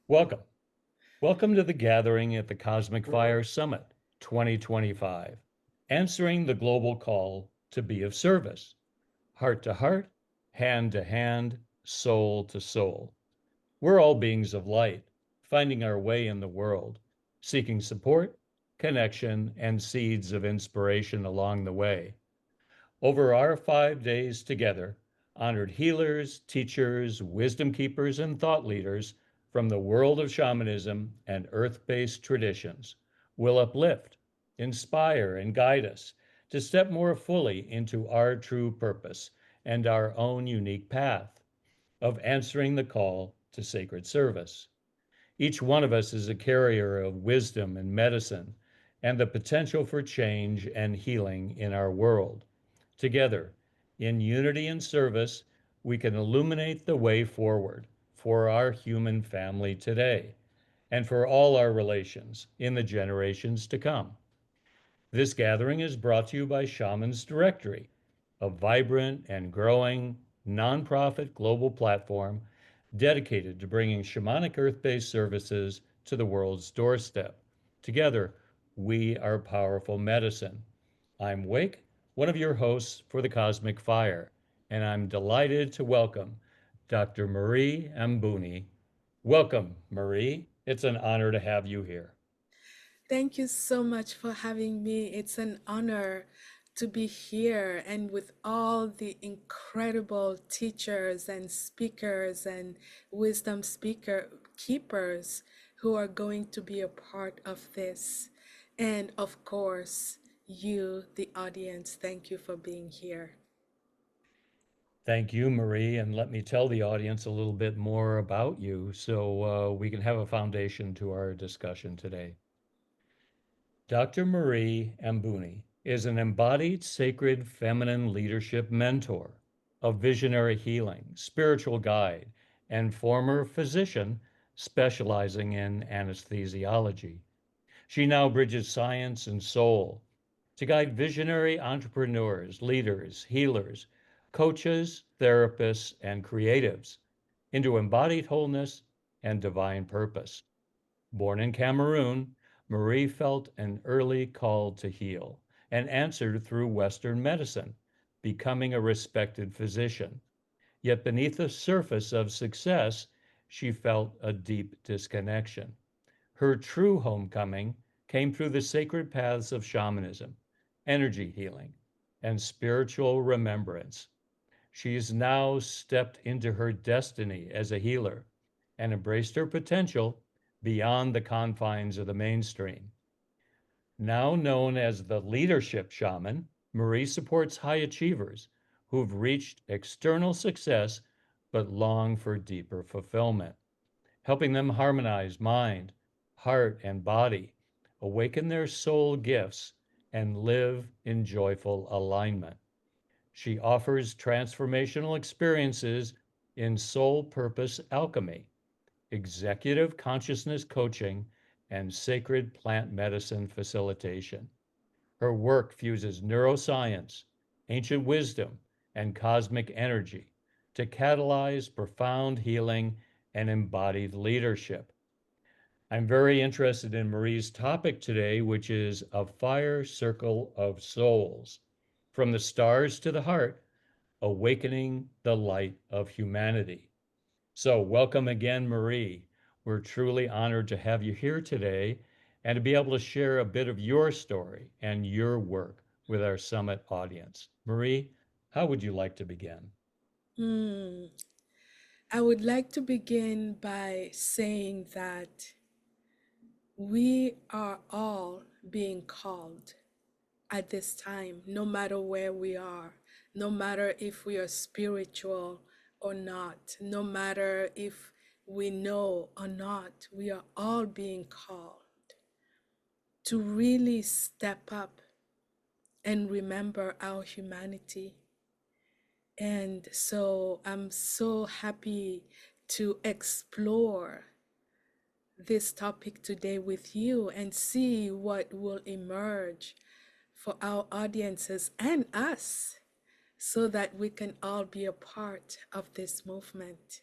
Welcome. Welcome to the gathering at the Cosmic Fire Summit 2025, answering the global call to be of service, heart to heart, hand to hand, soul to soul. We're all beings of light, finding our way in the world, seeking support, connection, and seeds of inspiration along the way. Over our 5 days together, honored healers, teachers, wisdom keepers, and thought leaders from the world of shamanism and earth based traditions will uplift, inspire, and guide us to step more fully into our true purpose and our own unique path of answering the call to sacred service. Each one of us is a carrier of wisdom and medicine and the potential for change and healing in our world. Together, in unity and service, we can illuminate the way forward for our human family today and for all our relations in the generations to come. This gathering is brought to you by Shaman's Directory, a vibrant and growing nonprofit global platform dedicated to bringing shamanic earth based services to the world's doorstep. Together, we are powerful medicine. I'm Wake, one of your hosts for the Cosmic Fire, and I'm delighted to welcome Dr. Marie Mbouni. Welcome, Marie. It's an honor to have you here. Thank you so much for having me. It's an honor to be here and with all the incredible teachers and speakers and wisdom speaker keepers who are going to be a part of this. And of course, you, the audience, thank you for being here. Thank you, Marie. And let me tell the audience a little bit more about you so we can have a foundation to our discussion today. Dr. Marie Mbouni is an embodied sacred feminine leadership mentor, a visionary healing, spiritual guide, and former physician specializing in anesthesiology. She now bridges science and soul to guide visionary entrepreneurs, leaders, healers, coaches, therapists, and creatives into embodied wholeness and divine purpose. Born in Cameroon, Marie felt an early call to heal and answered through Western medicine, becoming a respected physician. Yet beneath the surface of success, she felt a deep disconnection. Her true homecoming came through the sacred paths of shamanism, energy healing, and spiritual remembrance. She's now stepped into her destiny as a healer and embraced her potential beyond the confines of the mainstream. Now known as the leadership shaman, Marie supports high achievers who've reached external success but long for deeper fulfillment, helping them harmonize mind, heart, and body, awaken their soul gifts, and live in joyful alignment. She offers transformational experiences in soul purpose alchemy, executive consciousness coaching, and sacred plant medicine facilitation. Her work fuses neuroscience, ancient wisdom, and cosmic energy to catalyze profound healing and embodied leadership. I'm very interested in Marie's topic today, which is a fire circle of souls. From the stars to the heart, awakening the light of humanity. So, welcome again, Marie. We're truly honored to have you here today and to be able to share a bit of your story and your work with our summit audience. Marie, how would you like to begin? Hmm. I would like to begin by saying that we are all being called at this time, no matter where we are, no matter if we are spiritual or not, no matter if we know or not, we are all being called to really step up and remember our humanity. And so I'm so happy to explore this topic today with you and see what will emerge for our audiences and us so that we can all be a part of this movement.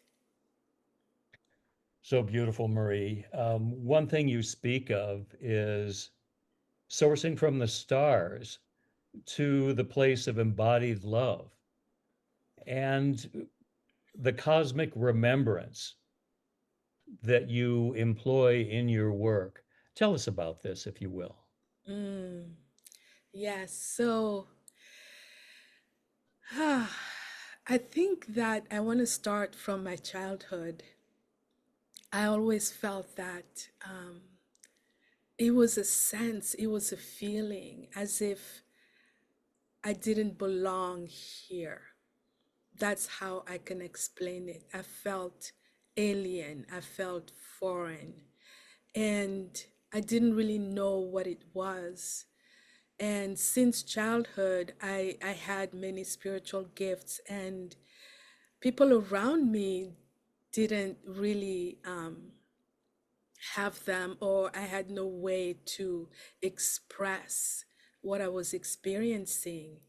So beautiful, Marie. One thing you speak of is sourcing from the stars to the place of embodied love and the cosmic remembrance that you employ in your work. Tell us about this, if you will. Mm, yes. So I think that I want to start from my childhood. I always felt that it was a sense, it was a feeling as if I didn't belong here. That's how I can explain it. I felt alien, I felt foreign, and I didn't really know what it was. And since childhood, I had many spiritual gifts, and people around me didn't really have them, or I had no way to express what I was experiencing.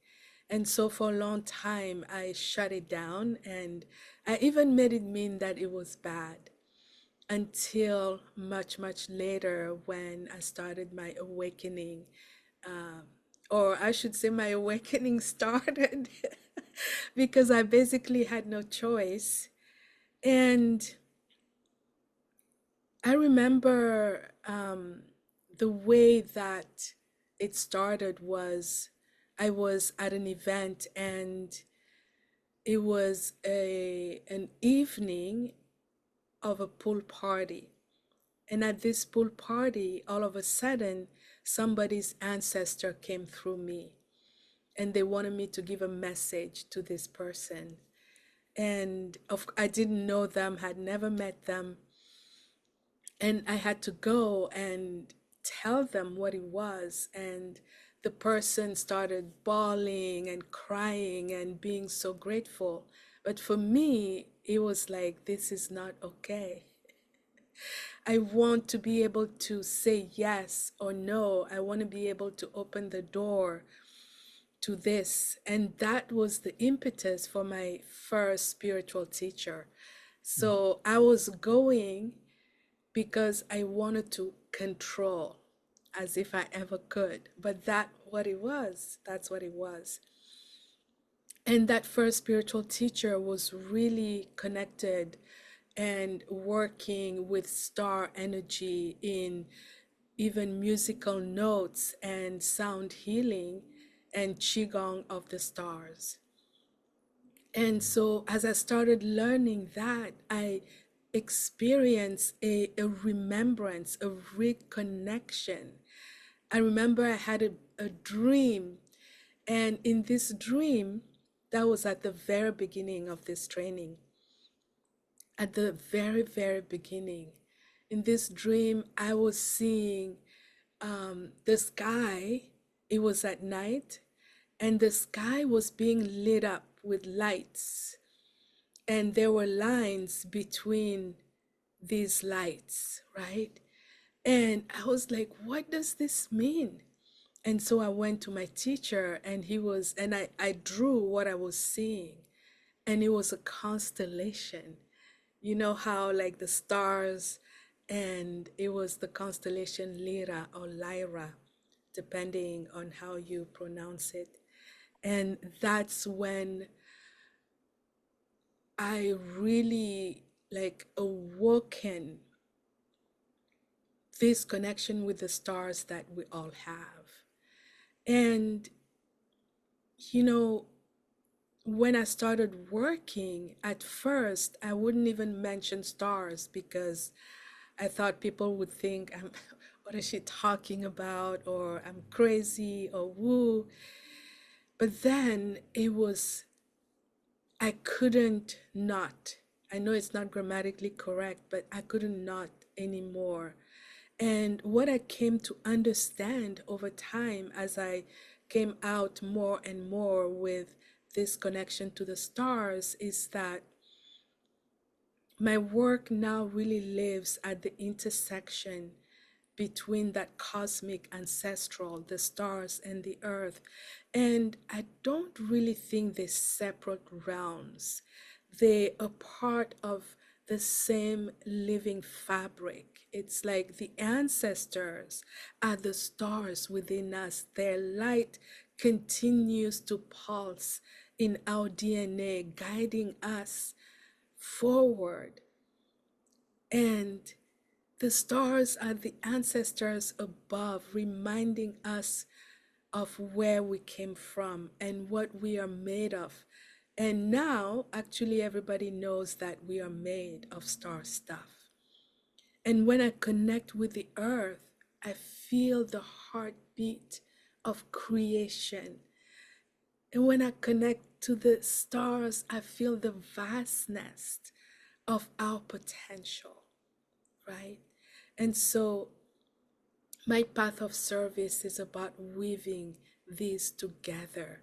And so for a long time, I shut it down, and I even made it mean that it was bad until much, much later when I started my awakening. Um, or I should say, my awakening started because I basically had no choice. And I remember the way that it started was I was at an event, and it was an evening of a pool party. And at this pool party, all of a sudden, somebody's ancestor came through me, and they wanted me to give a message to this person. And I didn't know them, had never met them, and I had to go and tell them what it was. And the person started bawling and crying and being so grateful. But for me, it was like, this is not okay. I want to be able to say yes or no. I want to be able to open the door to this. And that was the impetus for my first spiritual teacher. So I was going because I wanted to control as if I ever could. But that's what it was. And that first spiritual teacher was really connected and working with star energy in even musical notes and sound healing and qigong of the stars. And so as I started learning that, I experienced a remembrance, a reconnection. I remember I had a dream, and in this dream, that was at the very beginning of this training. At the very, very beginning, in this dream, I was seeing the sky. It was at night, and the sky was being lit up with lights, and there were lines between these lights, right? And I was like, what does this mean? And so I went to my teacher, and I drew what I was seeing, and it was a constellation. You know how, like, the stars, and it was the constellation Lyra or Lyra, depending on how you pronounce it. And that's when I really like awoken this connection with the stars that we all have. And, you know, when I started working, at first, I wouldn't even mention stars because I thought people would think, what is she talking about? Or I'm crazy or woo. But then it was, I couldn't not. I know it's not grammatically correct, but I couldn't not anymore. And what I came to understand over time as I came out more and more with this connection to the stars is that my work now really lives at the intersection between that cosmic ancestral, the stars and the earth. And I don't really think they're separate realms. They are part of the same living fabric. It's like the ancestors are the stars within us. Their light continues to pulse in our DNA, guiding us forward. And the stars are the ancestors above, reminding us of where we came from and what we are made of. And now, actually, everybody knows that we are made of star stuff. And when I connect with the earth, I feel the heartbeat of creation. And when I connect to the stars, I feel the vastness of our potential, right? And so my path of service is about weaving these together,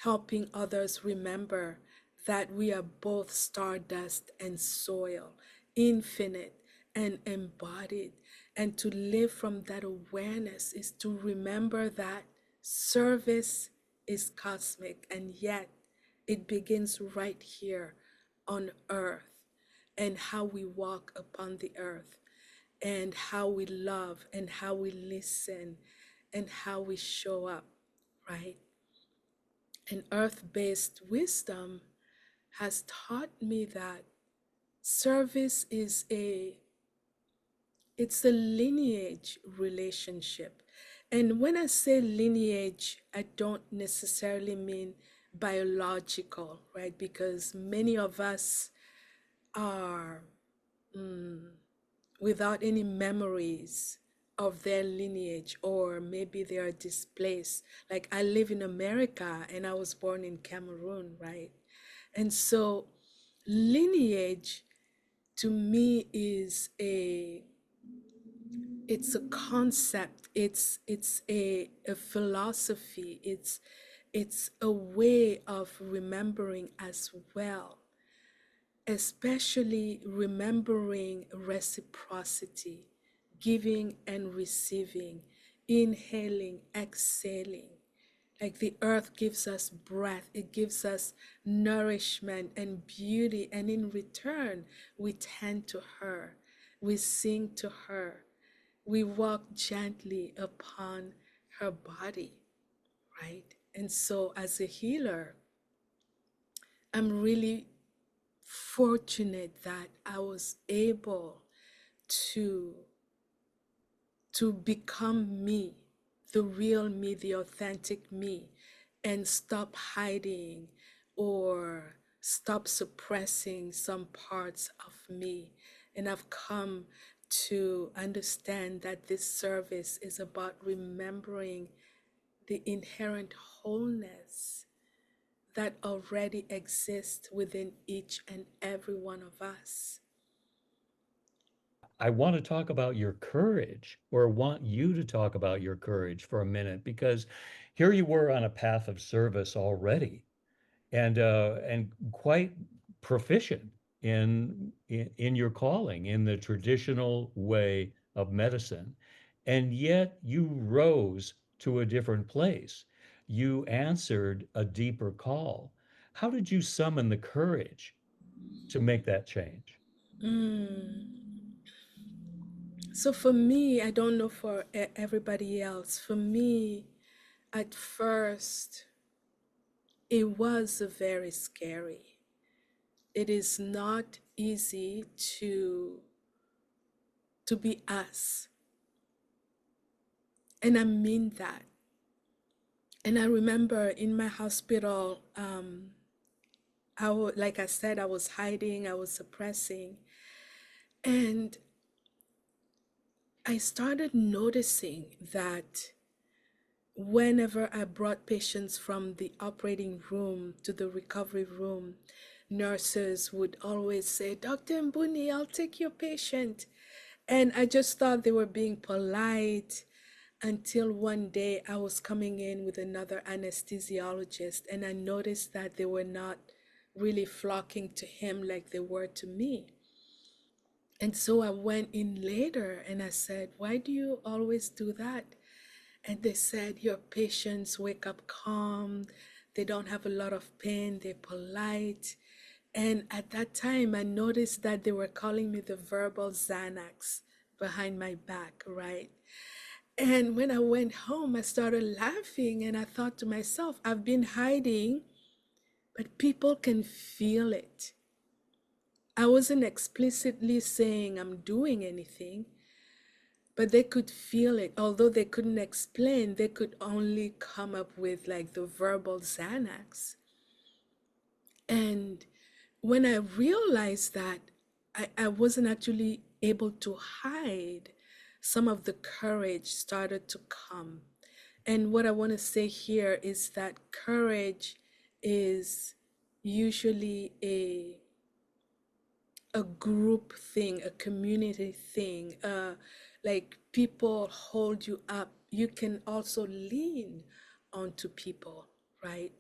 helping others remember that we are both stardust and soil, infinite and embodied. And to live from that awareness is to remember that service is cosmic, and yet it begins right here on earth, and how we walk upon the earth, and how we love, and how we listen, and how we show up, right? And earth-based wisdom has taught me that service is it's a lineage relationship. And when I say lineage, I don't necessarily mean biological, right? Because many of us are without any memories of their lineage, or maybe they are displaced. Like, I live in America and I was born in Cameroon, right? And so lineage to me is a it's a concept, it's a philosophy, it's a way of remembering as well, especially remembering reciprocity, giving and receiving, inhaling, exhaling. Like the earth gives us breath, it gives us nourishment and beauty, and in return, we tend to her, we sing to her, we walk gently upon her body, right? And so, as a healer, I'm really fortunate that I was able to become me, the real me, the authentic me, and stop hiding or stop suppressing some parts of me. And I've come to understand that this service is about remembering the inherent wholeness that already exists within each and every one of us. I want to talk about your courage, or want you to talk about your courage for a minute, because here you were on a path of service already, and quite proficient in your calling in the traditional way of medicine, and yet you rose to a different place. You answered a deeper call. How did you summon the courage to make that change? Mm. So for me, I don't know for everybody else. For me, at first, it was very scary. It is not easy to be us, and I mean that. And I remember in my hospital, like I said, I was hiding, I was suppressing, and I started noticing that whenever I brought patients from the operating room to the recovery room, nurses would always say, "Dr. Mbouni, I'll take your patient." And I just thought they were being polite, until one day I was coming in with another anesthesiologist, and I noticed that they were not really flocking to him like they were to me. And so I went in later and I said, "Why do you always do that?" And they said, "Your patients wake up calm, they don't have a lot of pain, they're polite, And at that time, I noticed that they were calling me the verbal Xanax behind my back, right? And when I went home, I started laughing and I thought to myself, I've been hiding, but people can feel it. I wasn't explicitly saying I'm doing anything, but they could feel it. Although they couldn't explain, they could only come up with like the verbal Xanax. And when I realized that, I wasn't actually able to hide, some of the courage started to come. And what I want to say here is that courage is usually a group thing, a community thing. Like people hold you up. You can also lean onto people, right?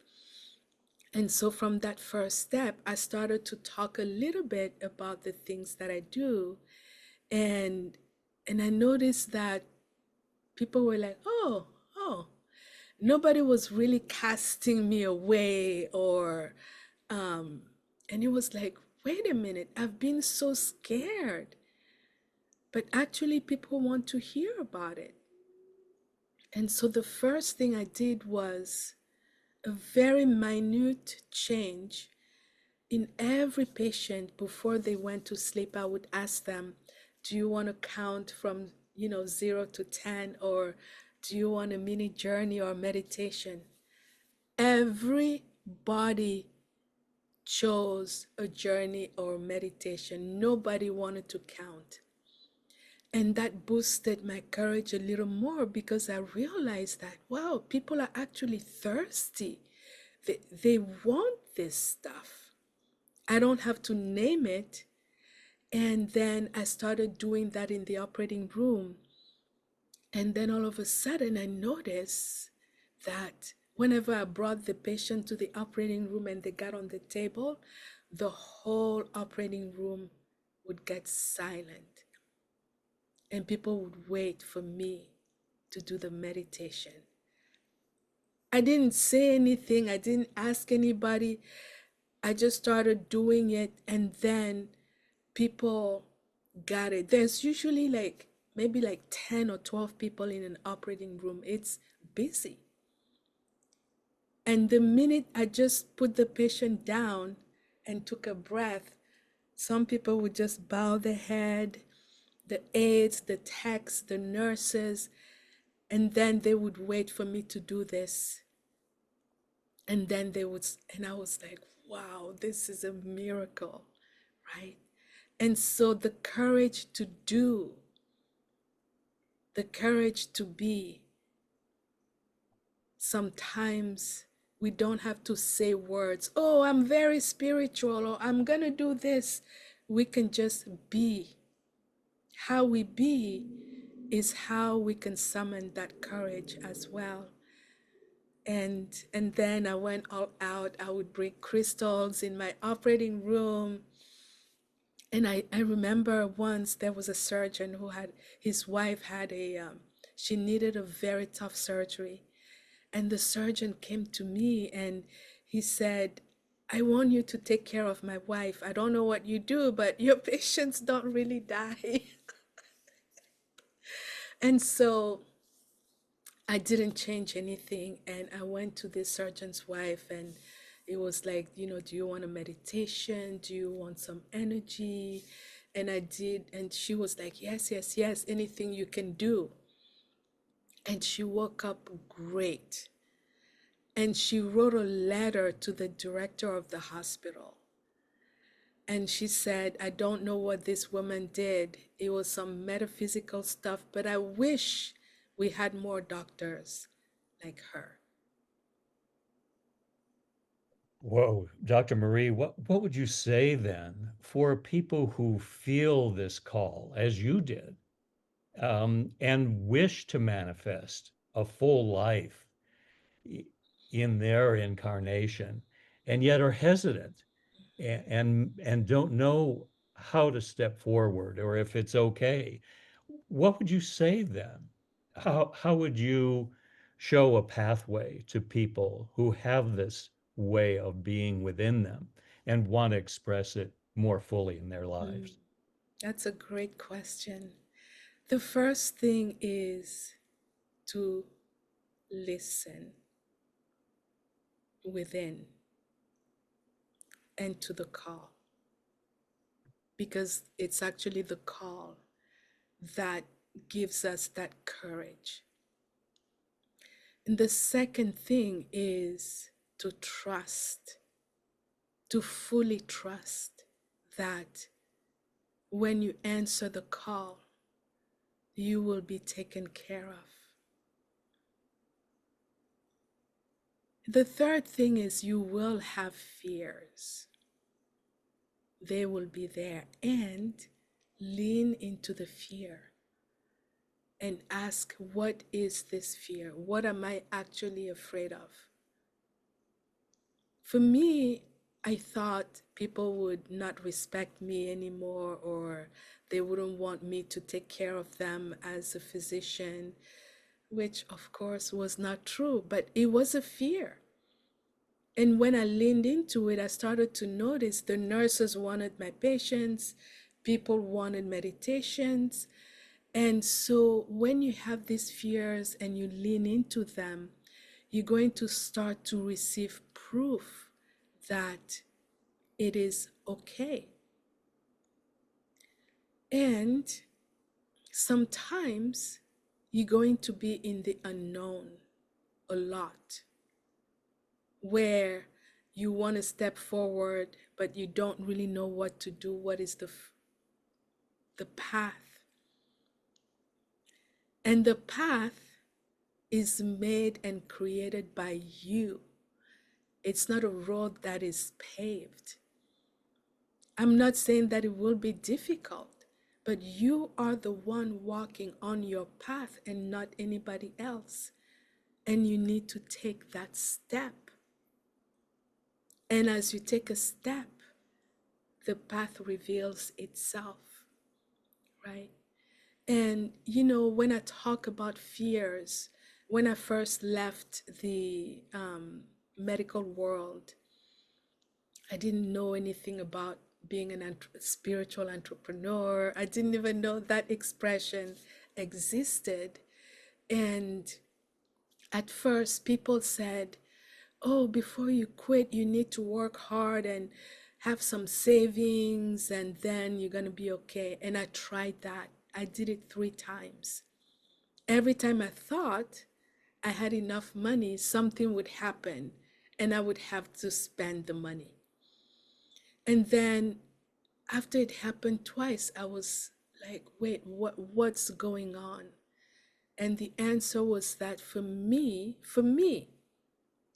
And so from that first step, I started to talk a little bit about the things that I do. And I noticed that people were like, oh, oh. Nobody was really casting me away or um and it was like, wait a minute, I've been so scared. But actually people want to hear about it. And so the first thing I did was a very minute change. In every patient, before they went to sleep, I would ask them, do you want to count from, 0 to 10, or do you want a mini journey or meditation? Everybody chose a journey or meditation. Nobody wanted to count. And that boosted my courage a little more because I realized that, wow, people are actually thirsty. They want this stuff. I don't have to name it. And then I started doing that in the operating room. And then all of a sudden, I noticed that whenever I brought the patient to the operating room and they got on the table, the whole operating room would get silent. And people would wait for me to do the meditation. I didn't say anything, I didn't ask anybody. I just started doing it, and then people got it. There's usually like maybe like 10 or 12 people in an operating room. It's busy. And the minute I just put the patient down and took a breath, some people would just bow their head, the aides, the techs, the nurses, and then they would wait for me to do this. And then they would, and I was like, wow, this is a miracle, right? And so the courage to do, the courage to be, sometimes we don't have to say words, oh, I'm very spiritual, or I'm going to do this. We can just be. How we be is how we can summon that courage as well. And then I went all out. I would bring crystals in my operating room. And I remember once there was a surgeon who had, his wife had she needed a very tough surgery. And the surgeon came to me and he said, I want you to take care of my wife. I don't know what you do, but your patients don't really die. And so I didn't change anything. And I went to this surgeon's wife and it was like, do you want a meditation? Do you want some energy? And I did. And she was like, yes, yes, yes, anything you can do. And she woke up great. And she wrote a letter to the director of the hospital. And she said, I don't know what this woman did. It was some metaphysical stuff, but I wish we had more doctors like her. Whoa, Dr. Marie, what would you say then for people who feel this call, as you did, and wish to manifest a full life i- in their incarnation, and yet are hesitant and don't know how to step forward or if it's okay? What would you say then? How would you show a pathway to people who have this way of being within them and want to express it more fully in their Mm, lives? that's a great question. The first thing is to listen within and to the call, because it's actually the call that gives us that courage. And the second thing is to trust, to fully trust that when you answer the call, you will be taken care of. The third thing is you will have fears. They will be there, and lean into the fear and ask, what is this fear? What am I actually afraid of? For me, I thought people would not respect me anymore, or they wouldn't want me to take care of them as a physician, which of course was not true, but it was a fear. And when I leaned into it, I started to notice the nurses wanted my patients, people wanted meditations. And so when you have these fears and you lean into them, you're going to start to receive proof that it is okay. And sometimes you're going to be in the unknown a lot, where you want to step forward, but you don't really know what to do. What is the path? And the path is made and created by you. It's not a road that is paved. I'm not saying that it will be difficult, but you are the one walking on your path and not anybody else. And you need to take that step. And as you take a step, the path reveals itself, right? And when I talk about fears, when I first left the medical world, I didn't know anything about being a spiritual entrepreneur. I didn't even know that expression existed. And at first, people said, oh, before you quit, you need to work hard and have some savings, and then you're going to be okay. And I tried that. I did it 3 times. Every time I thought I had enough money, something would happen and I would have to spend the money. And then after it happened twice, I was like, wait, what's going on? And the answer was that for me,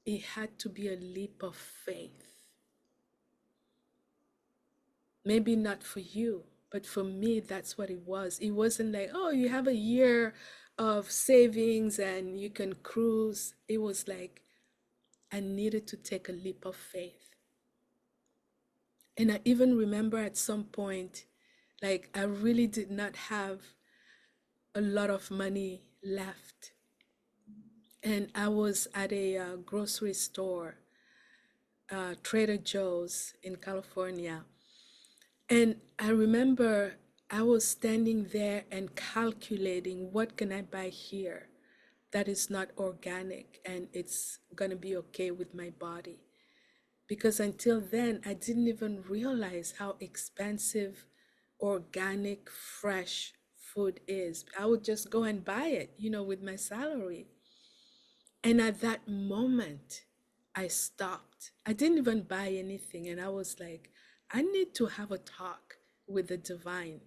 it had to be a leap of faith. Maybe not for you, but for me, that's what it was. It wasn't like, oh, you have a year of savings and you can cruise. It was like I needed to take a leap of faith. And I even remember at some point, like I really did not have a lot of money left. And I was at a grocery store, Trader Joe's in California. And I remember I was standing there and calculating, what can I buy here that is not organic and it's going to be okay with my body? Because until then, I didn't even realize how expensive organic, fresh food is. I would just go and buy it, with my salary. And at that moment, I stopped. I didn't even buy anything. And I was like, I need to have a talk with the divine.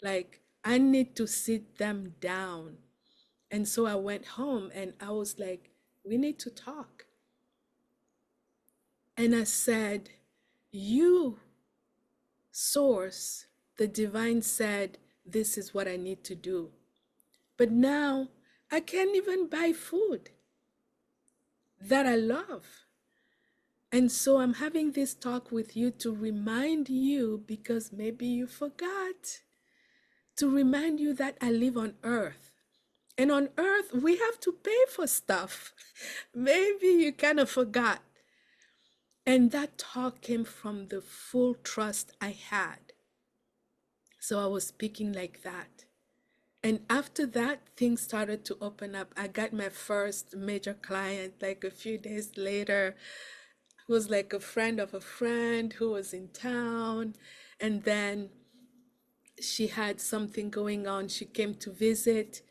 Like, I need to sit them down. And so I went home and I was like, we need to talk. And I said, you, source, the divine said, this is what I need to do. But now I can't even buy food that I love. And so I'm having this talk with you to remind you, because maybe you forgot, to remind you that I live on earth. And on earth, we have to pay for stuff. Maybe you kind of forgot. And that talk came from the full trust I had. So I was speaking like that. And after that, things started to open up. I got my first major client like a few days later, who was like a friend of a friend who was in town. And then she had something going on. She came to visit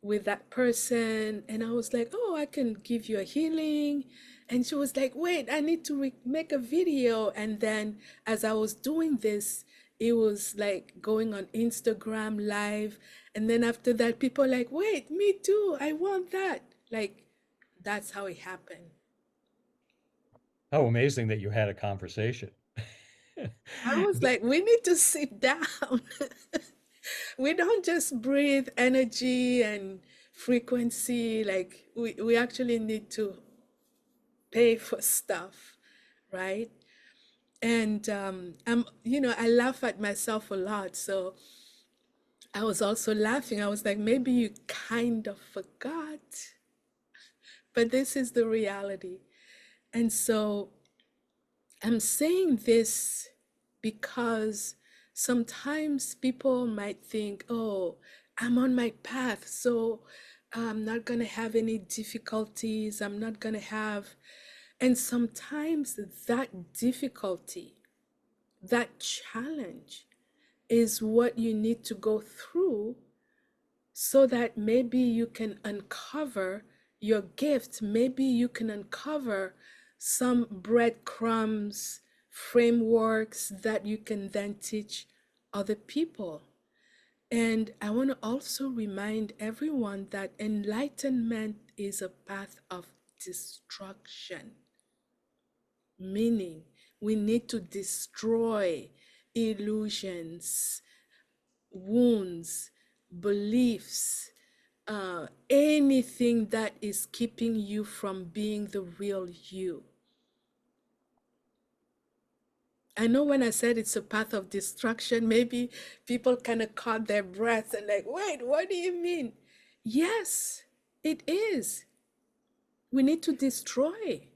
with that person. And I was like, oh, I can give you a healing. And she was like, wait, I need to make a video. And then as I was doing this, it was like going on Instagram live. And then after that, people like, wait, me too. I want that. Like, that's how it happened. How amazing that you had a conversation. I was like, we need to sit down. We don't just breathe energy and frequency. Like, we actually need to pay for stuff, right? And I laugh at myself a lot. So I was also laughing. I was like, maybe you kind of forgot, but this is the reality. And so I'm saying this because sometimes people might think, oh, I'm on my path, so I'm not going to have any difficulties. I'm not going to have. And sometimes that difficulty, that challenge is what you need to go through so that maybe you can uncover your gift. Maybe you can uncover some breadcrumbs, frameworks that you can then teach other people. And I want to also remind everyone that enlightenment is a path of destruction, meaning we need to destroy illusions, wounds, beliefs, anything that is keeping you from being the real you. I know when I said it's a path of destruction, maybe people kind of caught their breath and like, wait, what do you mean? Yes, it is. We need to destroy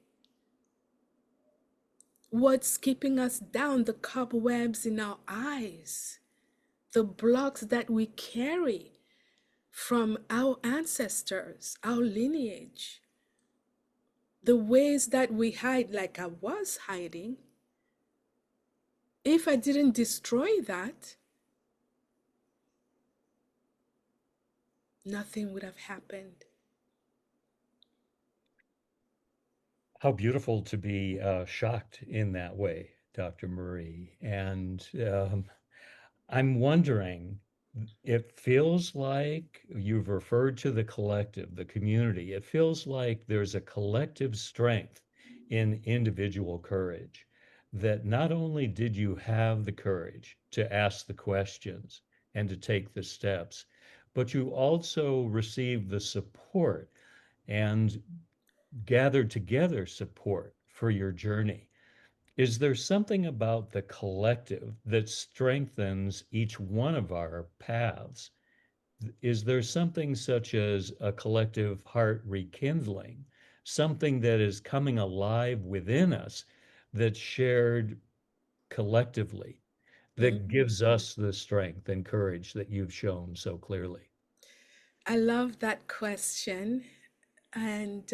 what's keeping us down, the cobwebs in our eyes, the blocks that we carry from our ancestors, our lineage, the ways that we hide, like I was hiding. If I didn't destroy that, nothing would have happened. How beautiful to be shocked in that way, Dr. Marie. And I'm wondering, it feels like you've referred to the collective, the community. It feels like there's a collective strength in individual courage, that not only did you have the courage to ask the questions and to take the steps, but you also received the support and gathered together support for your journey. Is there something about the collective that strengthens each one of our paths? Is there something such as a collective heart rekindling, something that is coming alive within us that's shared collectively, that Mhm. gives us the strength and courage that you've shown so clearly? I love that question. And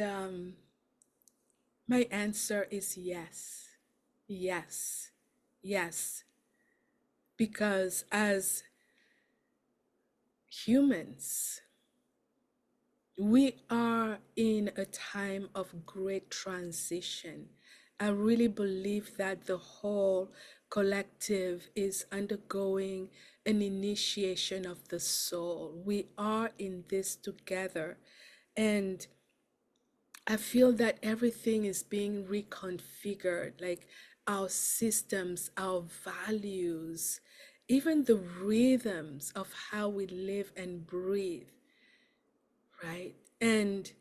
my answer is yes, yes, yes. Because as humans, we are in a time of great transition. I really believe that the whole collective is undergoing an initiation of the soul. We are in this together. And I feel that everything is being reconfigured, like our systems, our values, even the rhythms of how we live and breathe, right? And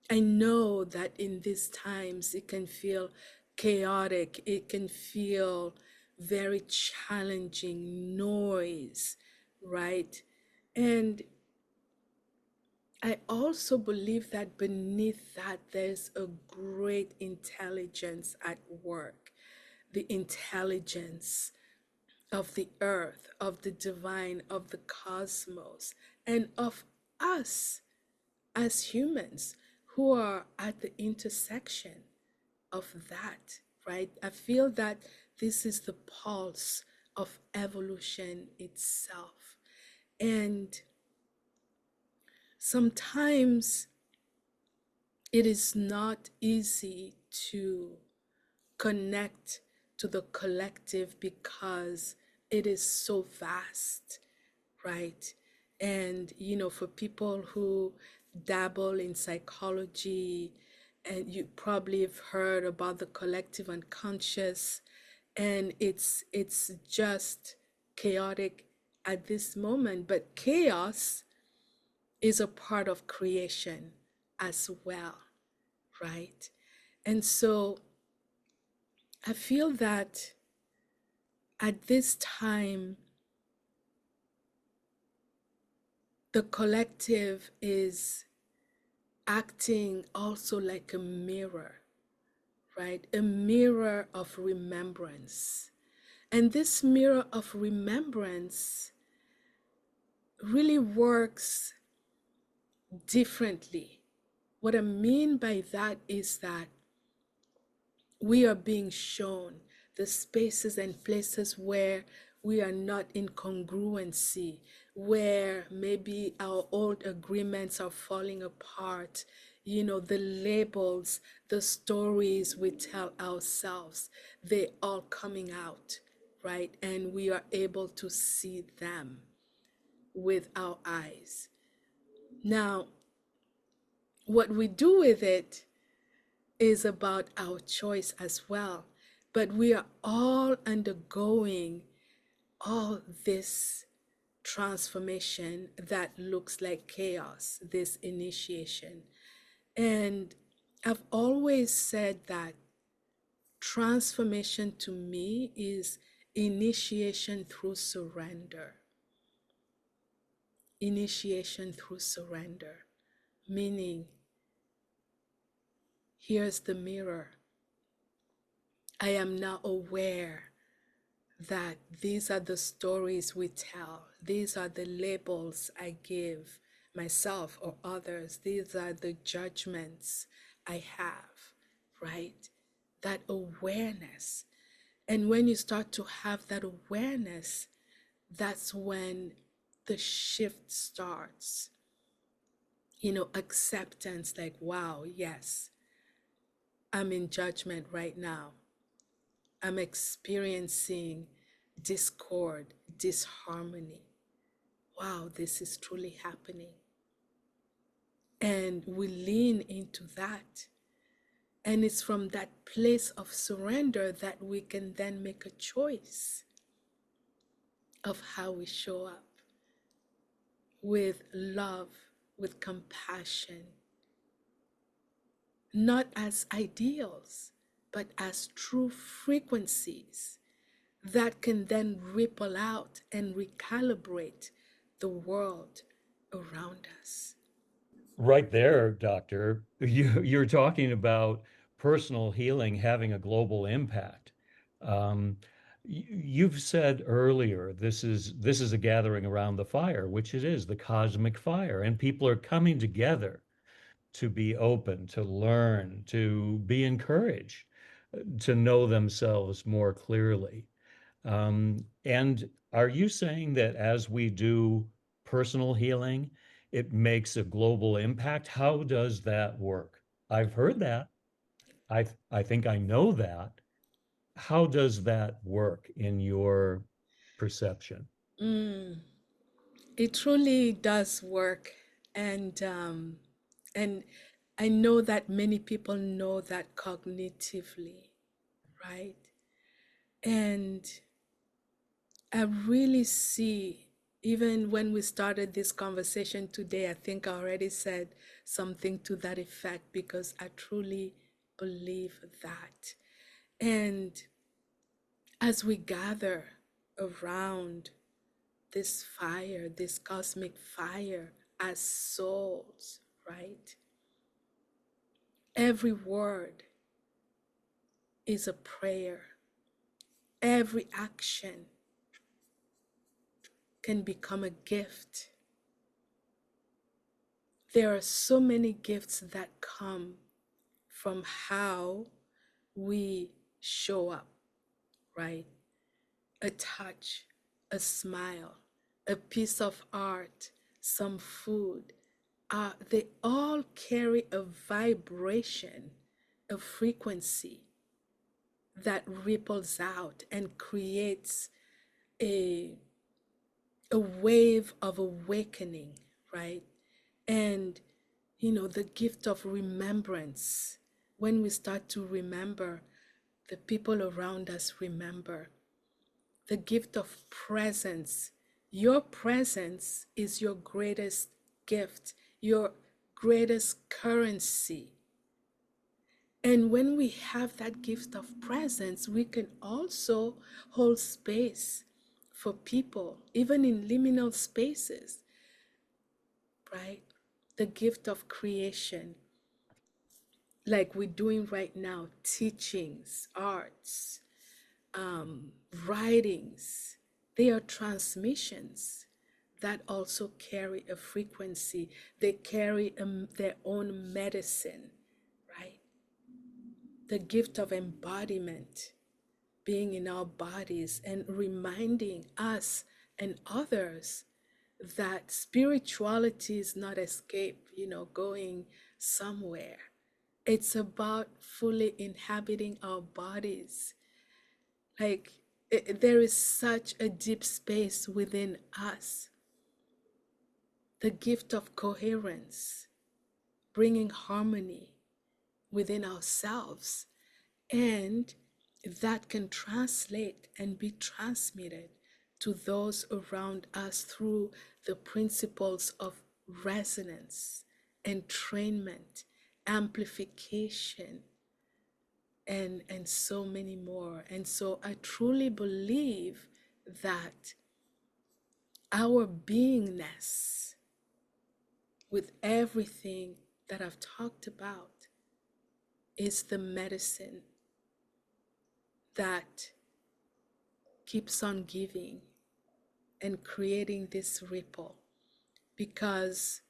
I know that in these times it can feel chaotic, it can feel very challenging, noise, right? And I also believe that beneath that, there's a great intelligence at work, the intelligence of the earth, of the divine, of the cosmos, and of us as humans who are at the intersection of that, right? I feel that this is the pulse of evolution itself. And sometimes it is not easy to connect to the collective because it is so vast, right? And, for people who dabble in psychology, and you probably have heard about the collective unconscious, and it's just chaotic at this moment, but chaos is a part of creation as well, right? And so I feel that at this time, the collective is acting also like a mirror, right? A mirror of remembrance. And this mirror of remembrance really works differently. What I mean by that is that we are being shown the spaces and places where we are not in congruency, where maybe our old agreements are falling apart. The labels, the stories we tell ourselves, they all coming out, right? And we are able to see them with our eyes. Now, what we do with it is about our choice as well. But we are all undergoing all this transformation that looks like chaos, this initiation. And I've always said that transformation to me is initiation through surrender. Initiation through surrender, meaning, here's the mirror. I am now aware that these are the stories we tell. These are the labels I give myself or others. These are the judgments I have, right? That awareness. And when you start to have that awareness, that's when the shift starts. Acceptance, like, wow, yes, I'm in judgment right now. I'm experiencing discord, disharmony. Wow, this is truly happening. And we lean into that. And it's from that place of surrender that we can then make a choice of how we show up with love, with compassion, not as ideals, but as true frequencies that can then ripple out and recalibrate the world around us. Right there, doctor, you're talking about personal healing having a global impact. You've said earlier this is a gathering around the fire, which it is, the cosmic fire, and people are coming together to be open, to learn, to be encouraged, to know themselves more clearly. And are you saying that as we do personal healing, it makes a global impact? How does that work? I've heard that. I think I know that. How does that work in your perception? Mm, it truly does work. And I know that many people know that cognitively, right? And I really see, even when we started this conversation today, I think I already said something to that effect because I truly believe that. And as we gather around this fire, this cosmic fire, as souls, right? Every word is a prayer. Every action can become a gift. There are so many gifts that come from how we show up, right? A touch, a smile, a piece of art, some food. They all carry a vibration, a frequency that ripples out and creates a, a wave of awakening, right? And, the gift of remembrance. When we start to remember, the people around us remember. The gift of presence. Your presence is your greatest gift, your greatest currency. And when we have that gift of presence, we can also hold space for people, even in liminal spaces, right? The gift of creation, like we're doing right now, teachings, arts, writings, they are transmissions that also carry a frequency. They carry their own medicine, right? The gift of embodiment, being in our bodies and reminding us and others that spirituality is not escape, going somewhere. It's about fully inhabiting our bodies. Like, there is such a deep space within us. The gift of coherence, bringing harmony within ourselves, and that can translate and be transmitted to those around us through the principles of resonance, entrainment, amplification, and so many more. And so I truly believe that our beingness, with everything that I've talked about, is the medicine that keeps on giving and creating this ripple. Because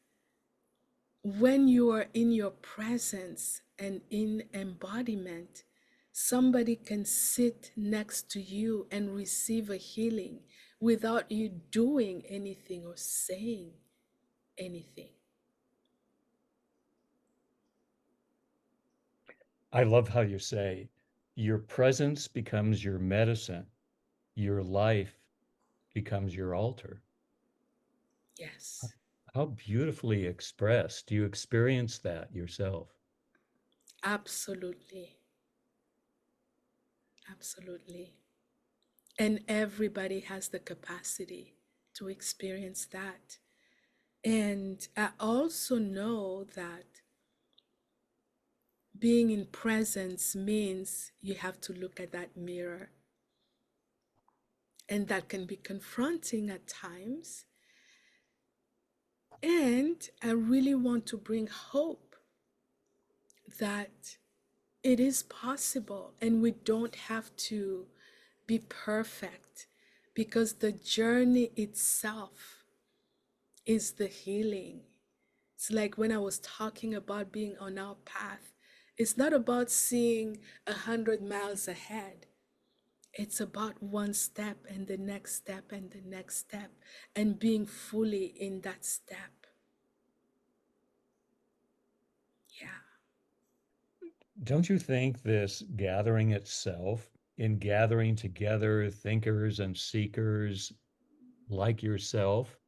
when you are in your presence and in embodiment, somebody can sit next to you and receive a healing without you doing anything or saying anything. I love how you say your presence becomes your medicine, your life becomes your altar. Yes, How beautifully expressed. Do you experience that yourself? absolutely. Absolutely. And everybody has the capacity to experience that. And I also know that being in presence means you have to look at that mirror. And that can be confronting at times. And I really want to bring hope that it is possible and we don't have to be perfect, because the journey itself is the healing. It's like when I was talking about being on our path, it's not about seeing 100 miles ahead. It's about one step and the next step and the next step, and being fully in that step. Yeah, Don't you think this gathering itself, in gathering together thinkers and seekers like yourself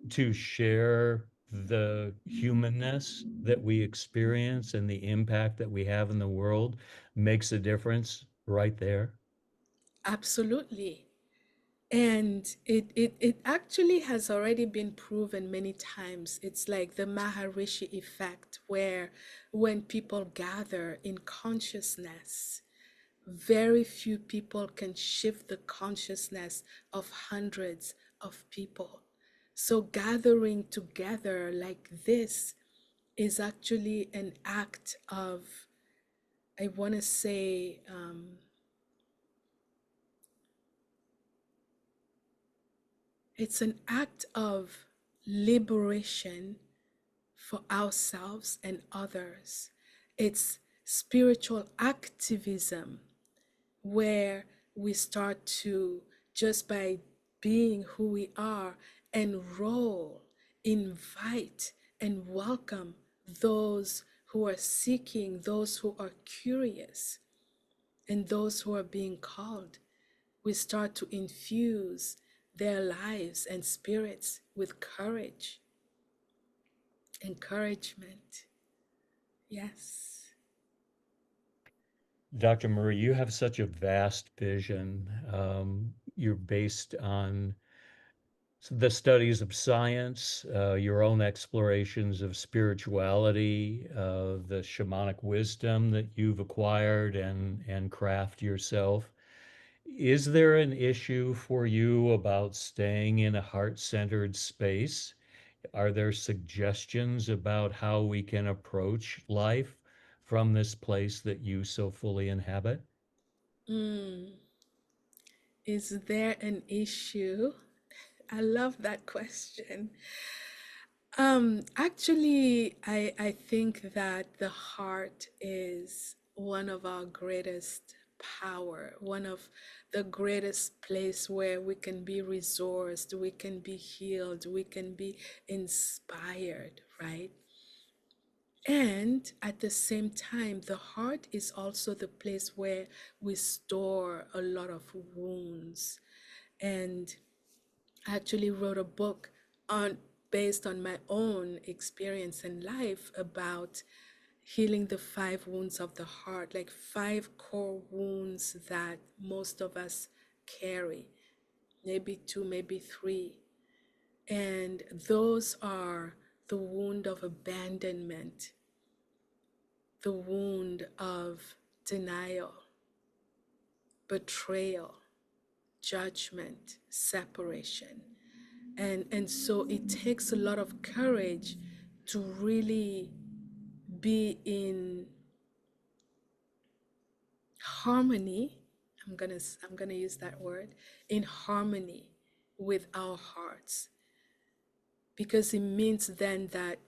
to share the humanness that we experience and the impact that we have in the world, makes a difference right there? absolutely. And it actually has already been proven many times. It's like the Maharishi effect, where when people gather in consciousness, very few people can shift the consciousness of hundreds of people. So gathering together like this is actually an act of, I want to say, it's an act of liberation for ourselves and others. It's spiritual activism where we start to, just by being who we are, enroll, invite, and welcome those who are seeking, those who are curious, and those who are being called. We start to infuse their lives and spirits with courage, encouragement. Yes. Dr. Murray, you have such a vast vision. You're based on the studies of science, your own explorations of spirituality, the shamanic wisdom that you've acquired and craft yourself. Is there an issue for you about staying in a heart-centered space? Are there suggestions about how we can approach life from this place that you so fully inhabit? Mm. Is there an issue? I love that question. Actually, I think that the heart is one of our greatest power, one of the greatest place where we can be resourced, we can be healed, we can be inspired, right? And at the same time, the heart is also the place where we store a lot of wounds. And I actually wrote a book on, based on my own experience in life, about healing the five wounds of the heart, like five core wounds that most of us carry, maybe two, maybe three. And those are the wound of abandonment, the wound of denial, betrayal, judgment, separation. And so it takes a lot of courage to really be in harmony. I'm gonna use that word, in harmony with our hearts, because it means then that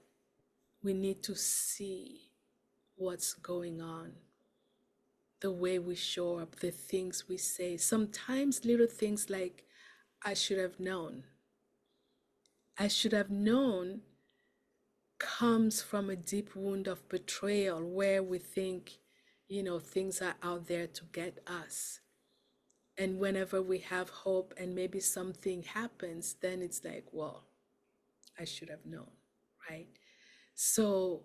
we need to see what's going on, the way we show up, the things we say. Sometimes little things like, I should have known. I should have known comes from a deep wound of betrayal where we think, things are out there to get us. And whenever we have hope and maybe something happens, then it's like, well, I should have known, right? So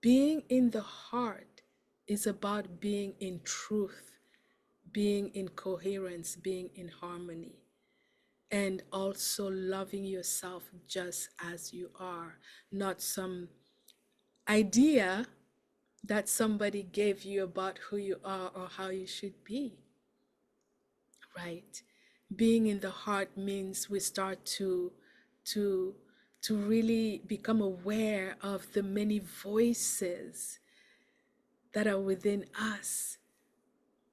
being in the heart is about being in truth, being in coherence, being in harmony, and also loving yourself just as you are, not some idea that somebody gave you about who you are or how you should be, right? Being in the heart means we start to to really become aware of the many voices that are within us,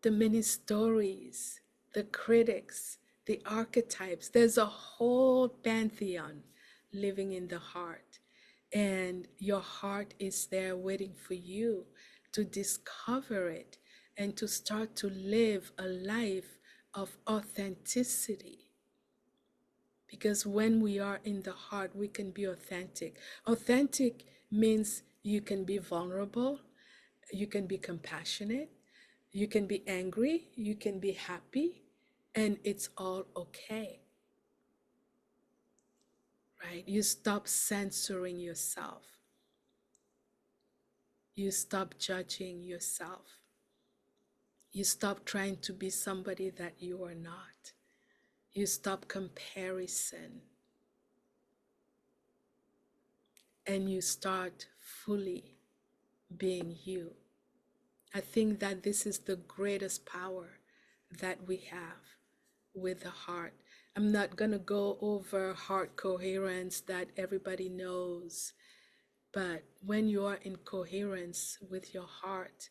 the many stories, the critics, the archetypes. There's a whole pantheon living in the heart. And your heart is there waiting for you to discover it and to start to live a life of authenticity. Because when we are in the heart, we can be authentic. Authentic means you can be vulnerable, you can be compassionate, you can be angry, you can be happy, and it's all okay, right? You stop censoring yourself. You stop judging yourself. You stop trying to be somebody that you are not. You stop comparison. And you start fully being you. I think that this is the greatest power that we have with the heart. I'm not going to go over heart coherence that everybody knows, but when you are in coherence with your heart,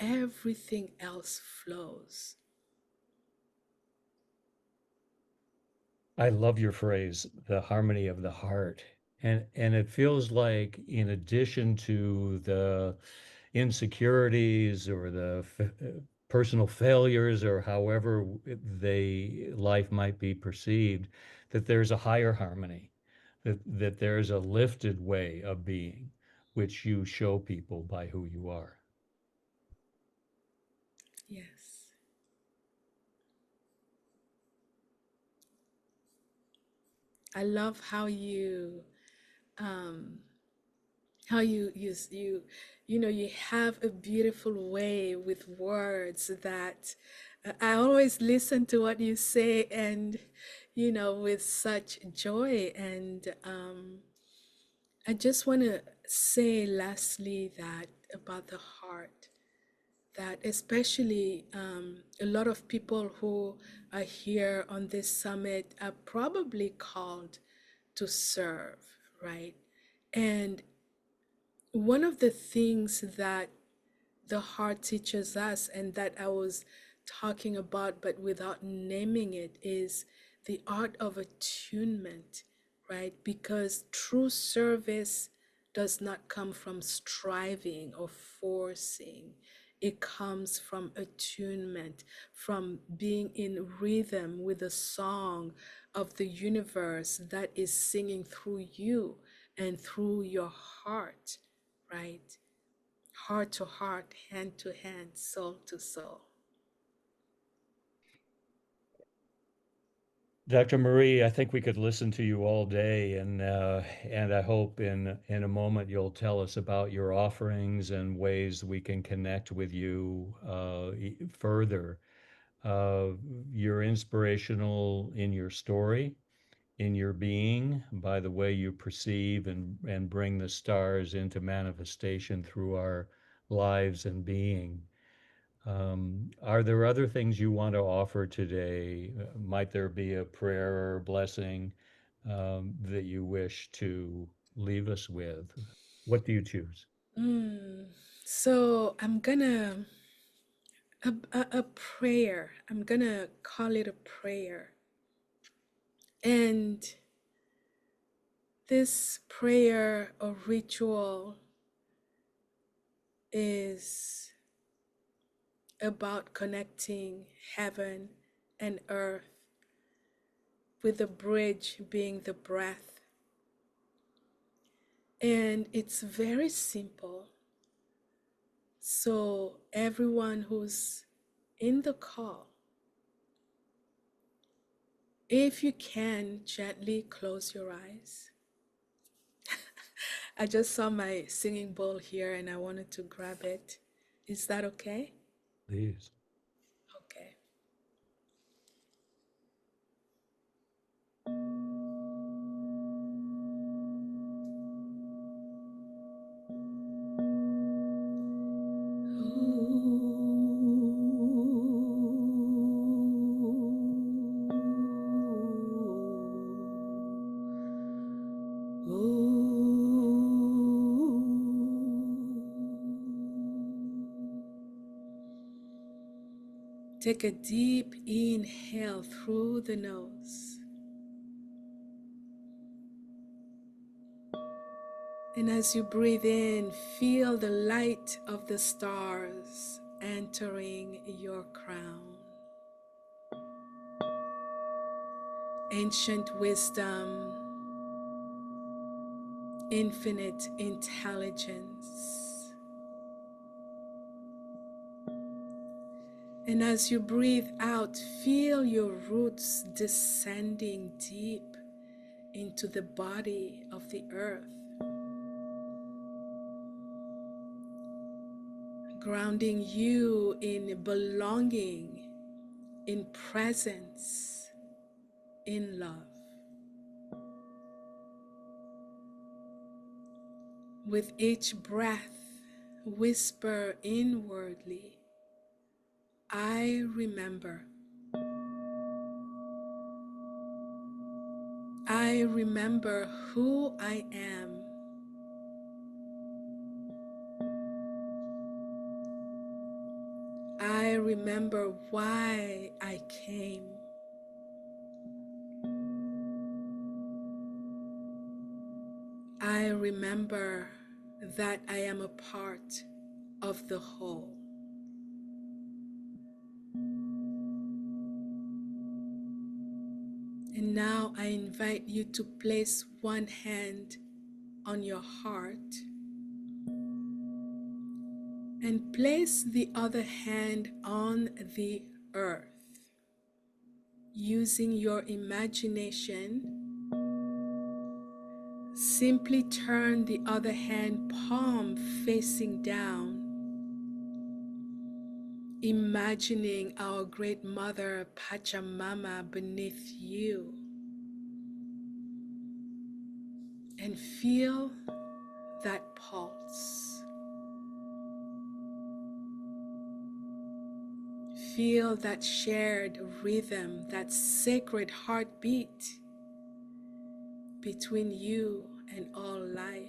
everything else flows. I love your phrase, the harmony of the heart. And it feels like in addition to the insecurities or the personal failures or however life might be perceived, that there's a higher harmony, that there's a lifted way of being, which you show people by who you are. Yes. I love um, how you have a beautiful way with words that I always listen to what you say, and with such joy. And I just want to say lastly that about the heart, that especially a lot of people who are here on this summit are probably called to serve, right? And one of the things that the heart teaches us, and that I was talking about but without naming it, is the art of attunement, right? Because true service does not come from striving or forcing. It comes from attunement, from being in rhythm with the song of the universe that is singing through you and through your heart, right? Heart to heart, hand to hand, soul to soul. Dr. Marie, I think we could listen to you all day, and I hope in a moment you'll tell us about your offerings and ways we can connect with you further. Uh, you're inspirational in your story, in your being, by the way you perceive and bring the stars into manifestation through our lives and being. Are there other things you want to offer today? Might there be a prayer or blessing that you wish to leave us with? What do you choose? Mm. So I'm gonna a prayer. I'm gonna call it a prayer, and this prayer or ritual is about connecting heaven and earth, with the bridge being the breath. And it's very simple. So, everyone who's in the call, if you can, gently close your eyes. I just saw my singing bowl here and I wanted to grab it. Is that okay? Please. Okay. Take a deep inhale through the nose. And as you breathe in, feel the light of the stars entering your crown. Ancient wisdom, infinite intelligence. And as you breathe out, feel your roots descending deep into the body of the earth, grounding you in belonging, in presence, in love. With each breath, whisper inwardly, I remember. I remember who I am. I remember why I came. I remember that I am a part of the whole. And now I invite you to place one hand on your heart and place the other hand on the earth. Using your imagination, simply turn the other hand palm facing down, imagining our great mother Pachamama beneath you, and feel that pulse. Feel that shared rhythm, that sacred heartbeat between you and all life.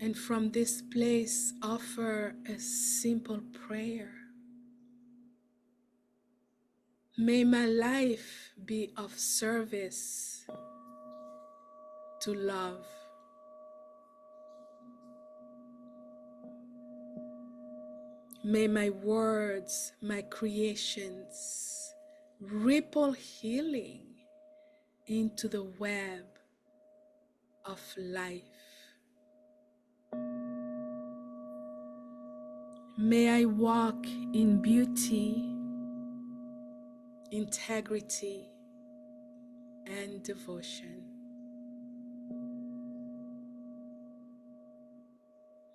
And from this place, offer a simple prayer. May my life be of service to love. May my words, my creations, ripple healing into the web of life. May I walk in beauty, integrity, and devotion.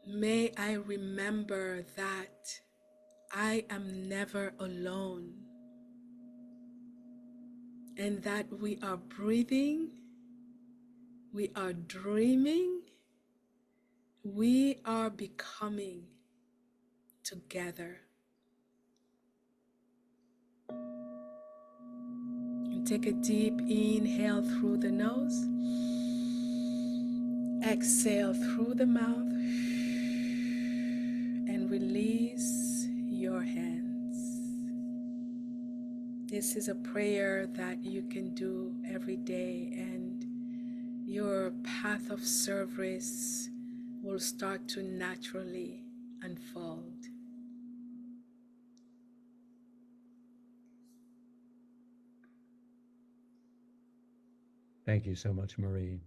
May I remember that I am never alone and that we are breathing, we are dreaming, we are becoming together. And take a deep inhale through the nose, exhale through the mouth, and release your hands. This is a prayer that you can do every day, and your path of service will start to naturally unfold. Thank you so much, Marie.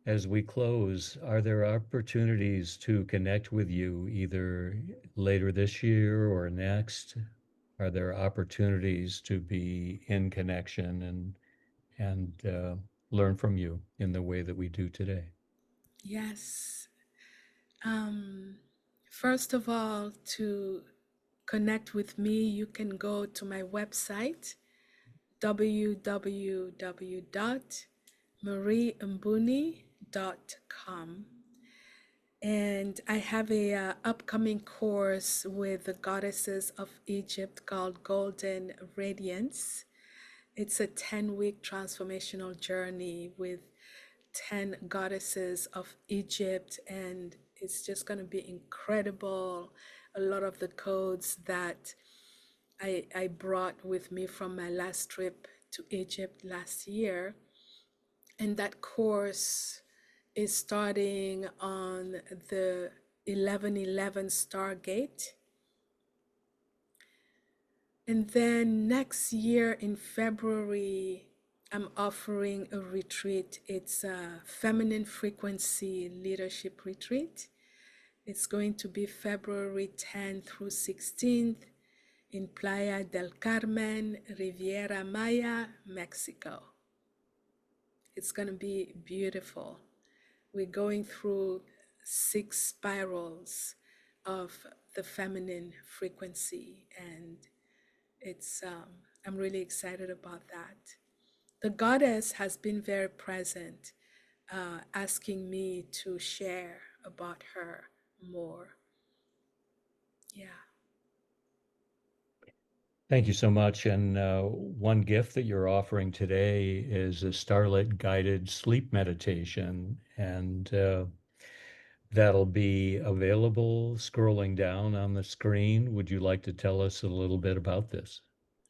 As we close, are there opportunities to connect with you either later this year or next? Are there opportunities to be in connection and learn from you in the way that we do today? Yes. First of all, to connect with me, you can go to my website, www.mariembouni.com. And I have a upcoming course with the goddesses of Egypt called Golden Radiance. It's a 10-week transformational journey with 10 goddesses of Egypt, and it's just going to be incredible. A lot of the codes that I brought with me from my last trip to Egypt last year. And that course is starting on the 1111 Stargate. And then next year in February, I'm offering a retreat. It's a feminine frequency leadership retreat. It's going to be February 10th through 16th in Playa del Carmen, Riviera Maya, Mexico. It's going to be beautiful. We're going through 6 spirals of the feminine frequency, and it's I'm really excited about that. The goddess has been very present, asking me to share about her more. Yeah. Thank you so much. And one gift that you're offering today is a starlit guided sleep meditation. And that'll be available scrolling down on the screen. Would you like to tell us a little bit about this?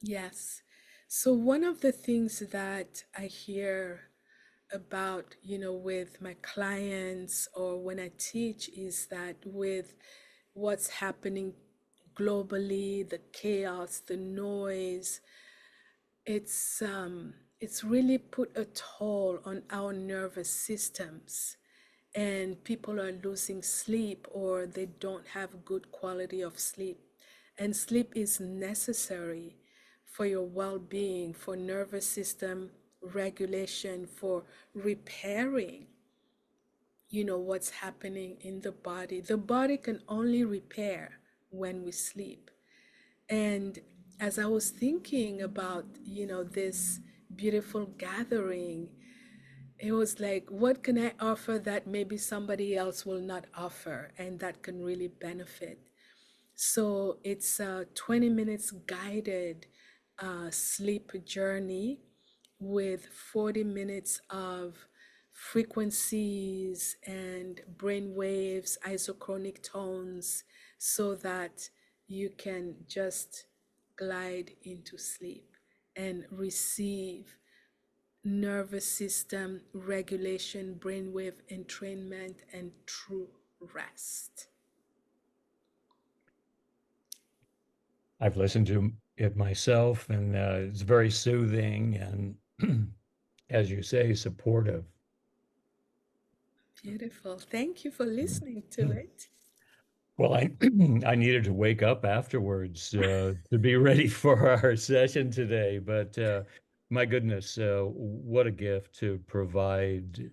Yes. So, one of the things that I hear about, with my clients or when I teach is that with what's happening globally, the chaos, the noise, it's really put a toll on our nervous systems, and people are losing sleep or they don't have good quality of sleep. And sleep is necessary for your well-being, for nervous system regulation, for repairing, what's happening in the body. The body can only repair when we sleep. And as I was thinking about, this beautiful gathering, it was like, what can I offer that maybe somebody else will not offer and that can really benefit? So it's a 20 minutes guided sleep journey with 40 minutes of frequencies and brain waves, isochronic tones, so that you can just glide into sleep and receive nervous system regulation, brainwave entrainment, and true rest. I've listened to it myself, and it's very soothing and, as you say, supportive. Beautiful. Thank you for listening to it. Well, I I needed to wake up afterwards to be ready for our session today. But my goodness, what a gift to provide,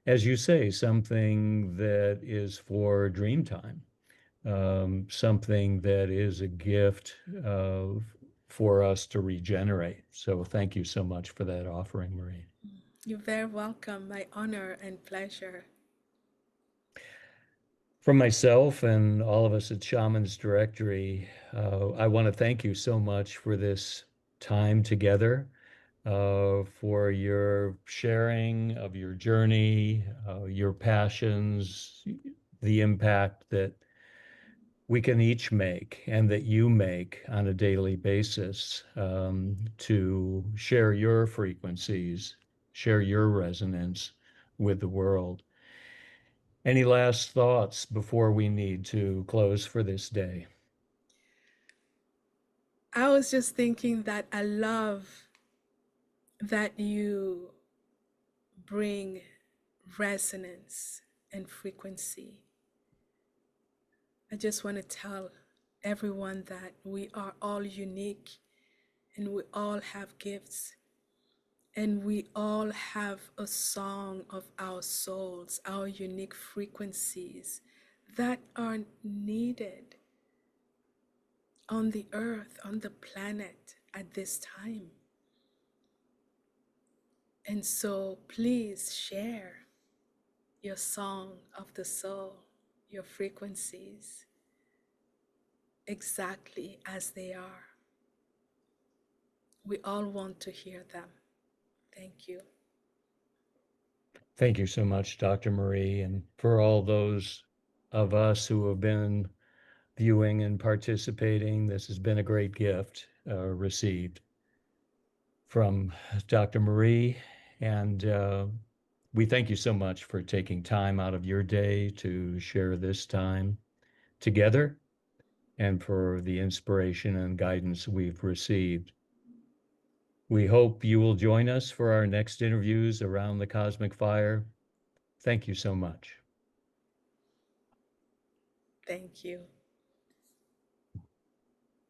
as you say, something that is for dream time, something that is a gift for us to regenerate. So thank you so much for that offering, Marie. You're very welcome. My honor and pleasure. From myself and all of us at Shaman's Directory, I want to thank you so much for this time together, for your sharing of your journey, your passions, the impact that we can each make and that you make on a daily basis, to share your frequencies, share your resonance with the world. Any last thoughts before we need to close for this day? I was just thinking that I love that you bring resonance and frequency. I just want to tell everyone that we are all unique and we all have gifts and we all have a song of our souls, our unique frequencies that are needed on the earth, on the planet at this time. And so please share your song of the soul, your frequencies exactly as they are. We all want to hear them. Thank you. Thank you so much, Dr. Marie, and for all those of us who have been viewing and participating. This has been a great gift received from Dr. Marie, and we thank you so much for taking time out of your day to share this time together and for the inspiration and guidance we've received. We hope you will join us for our next interviews around the cosmic fire. Thank you so much. Thank you.